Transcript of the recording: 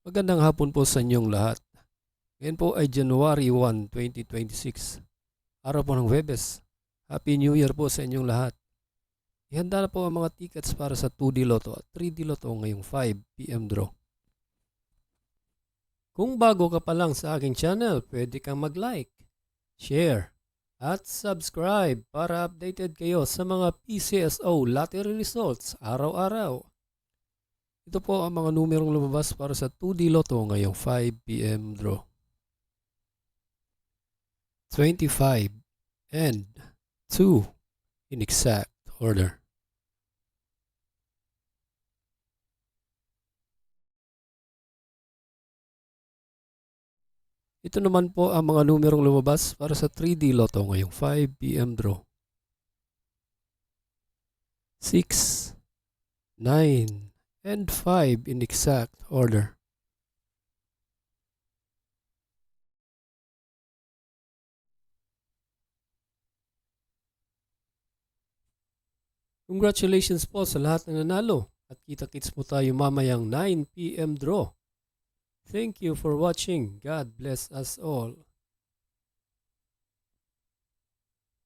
Magandang hapon po sa inyong lahat. Ngayon po ay January 1, 2026. Araw po ng Huwebes. Happy New Year po sa inyong lahat. Ihanda na po ang mga tickets para sa 2D Lotto at 3D Lotto ngayong 5 PM draw. Kung bago ka pa lang sa aking channel, pwede kang mag-like, share, at subscribe para updated kayo sa mga PCSO lottery results araw-araw. Ito po ang mga numerong lumabas para sa 2D Lotto ngayong 5 PM draw. 25 and 2 in exact order. Ito naman po ang mga numerong lumabas para sa 3D Lotto ngayong 5 PM draw. 6, 9, and 5 in exact order. Congratulations po sa lahat ng nanalo at kita-kits po tayo mamayang 9 PM draw. Thank you for watching. God bless us all.